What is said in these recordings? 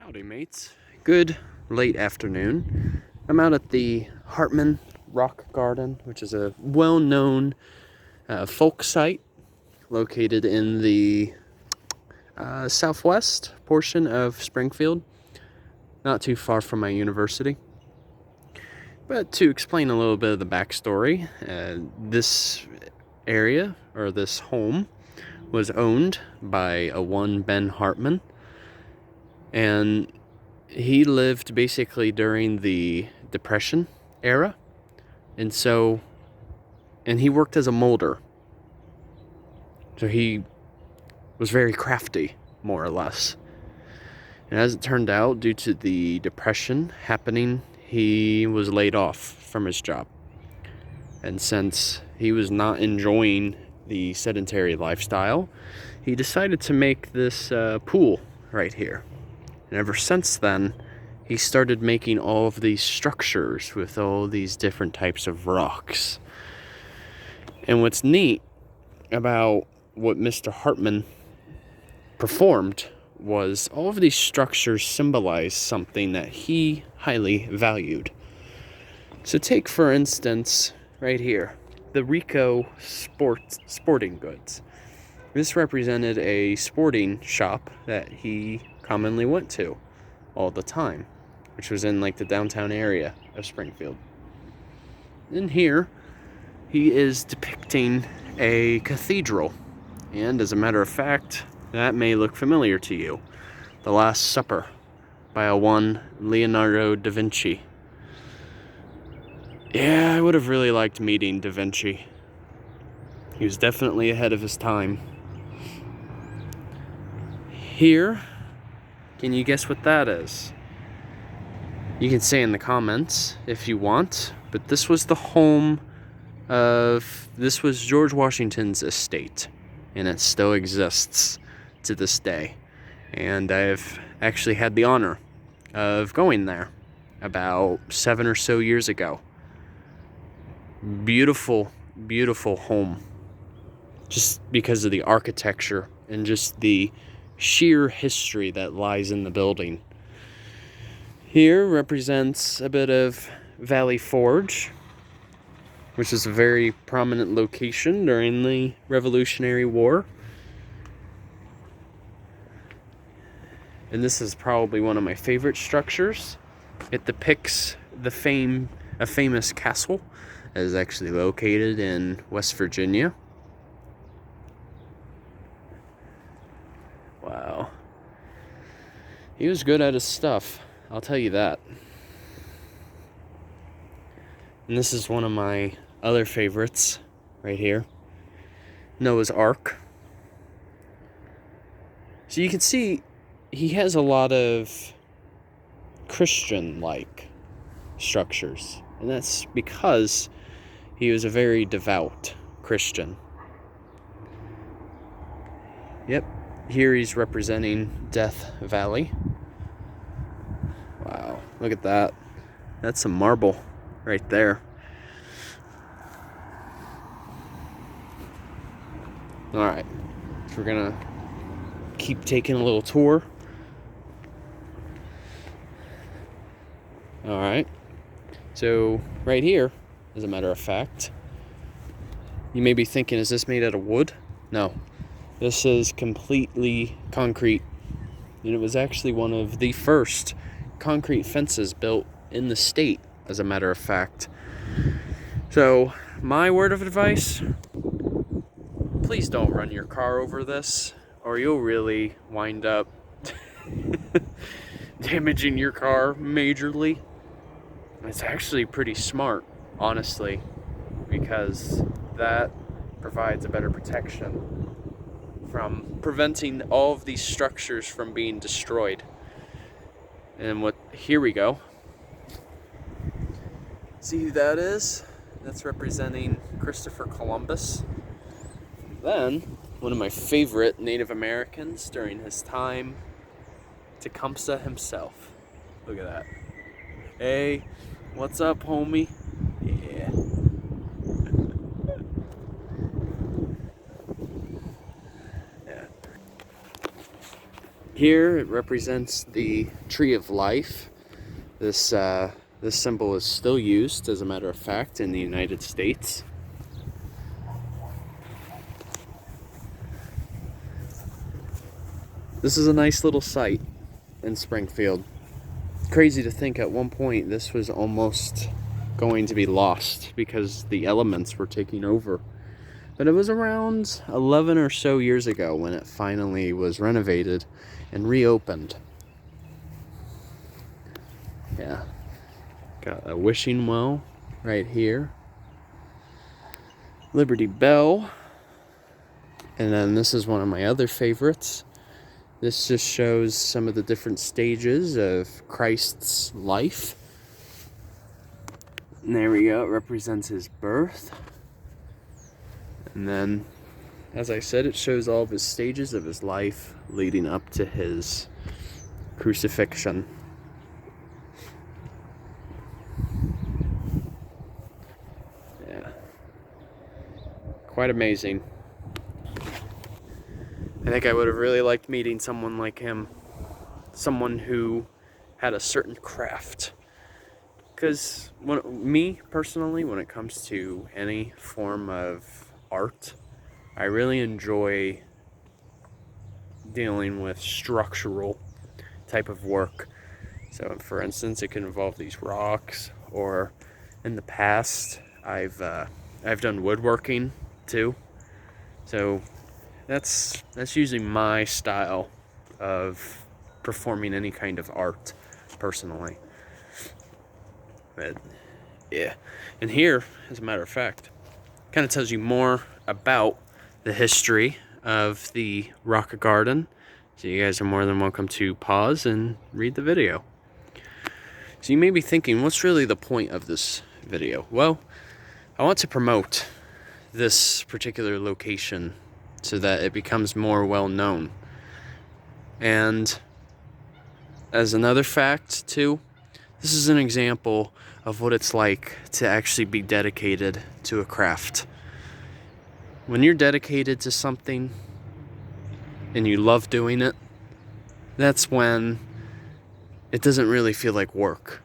Howdy mates, good late afternoon. I'm out at the Hartman Rock Garden, which is a well-known folk site located in the southwest portion of Springfield, not too far from my university. But to explain a little bit of the backstory, this area, or this home, was owned by a one Ben Hartman, and he lived basically during the Depression era, and he worked as a molder. So he was very crafty, more or less. And as it turned out, due to the Depression happening, he was laid off from his job. And since he was not enjoying the sedentary lifestyle, he decided to make this pool right here. And ever since then, he started making all of these structures with all these different types of rocks. And what's neat about what Mr. Hartman performed was all of these structures symbolize something that he highly valued. So take, for instance, right here, the ricohsports sporting goods. This represented a sporting shop that he commonly went to all the time, which was in like the downtown area of Springfield. In here, he is depicting a cathedral, and as a matter of fact, that may look familiar to you. The Last Supper by a one Leonardo da Vinci. Yeah, I would have really liked meeting da Vinci. He was definitely ahead of his time. Here, can you guess what that is? You can say in the comments if you want, but this was George Washington's estate, and it still exists to this day. And I've actually had the honor of going there about 7 or so years ago. Beautiful, beautiful home. Just because of the architecture and just the sheer history that lies in the building. Here represents a bit of Valley Forge, which is a very prominent location during the Revolutionary War. And this is probably one of my favorite structures. It depicts a famous castle that is actually located in West Virginia. Wow. He was good at his stuff, I'll tell you that. And this is one of my other favorites right here, Noah's Ark. So you can see he has a lot of Christian-like structures, and that's because he was a very devout Christian. Yep, here he's representing Death Valley. Wow, look at that. That's some marble right there. Alright, so we're gonna keep taking a little tour. Alright, so right here, as a matter of fact, you may be thinking, is this made out of wood? No, this is completely concrete. And it was actually one of the first concrete fences built in the state, as a matter of fact. So, my word of advice, please don't run your car over this, or you'll really wind up damaging your car majorly. It's actually pretty smart, honestly, because that provides a better protection from preventing all of these structures from being destroyed. And here we go. See who that is? That's representing Christopher Columbus. Then, one of my favorite Native Americans during his time, Tecumseh himself. Look at that. Hey, what's up, homie? Yeah. here it represents the tree of life. This symbol is still used, as a matter of fact, in the United States. This is a nice little site in Springfield. Crazy to think at one point this was almost going to be lost because the elements were taking over. But it was around 11 or so years ago when it finally was renovated and reopened. Yeah. Got a wishing well right here. Liberty Bell. And then this is one of my other favorites. This just shows some of the different stages of Christ's life. And there we go, it represents his birth. And then, as I said, it shows all of his stages of his life leading up to his crucifixion. Yeah. Quite amazing. I think I would have really liked meeting someone like him. Someone who had a certain craft. Because me, personally, when it comes to any form of art, I really enjoy dealing with structural type of work. So, for instance, it can involve these rocks, or in the past, I've done woodworking too. So that's usually my style of performing any kind of art, personally. But yeah, and here, as a matter of fact, kind of tells you more about the history of the rock garden. So you guys are more than welcome to pause and read the video. So you may be thinking, what's really the point of this video? Well, I want to promote this particular location so that it becomes more well known. And as another fact too, this is an example of what it's like to actually be dedicated to a craft. When you're dedicated to something and you love doing it, that's when it doesn't really feel like work.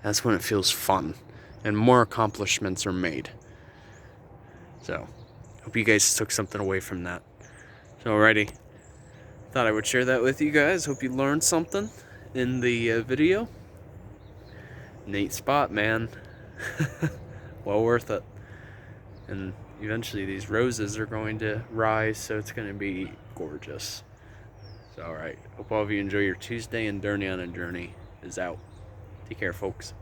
That's when it feels fun and more accomplishments are made. So, hope you guys took something away from that. So, alrighty. Thought I would share that with you guys. Hope you learned something in the video. Neat spot, man. Well worth it. And eventually these roses are going to rise, so it's going to be gorgeous. So, alright. Hope all of you enjoy your Tuesday, and Journey on a Journey is out. Take care, folks.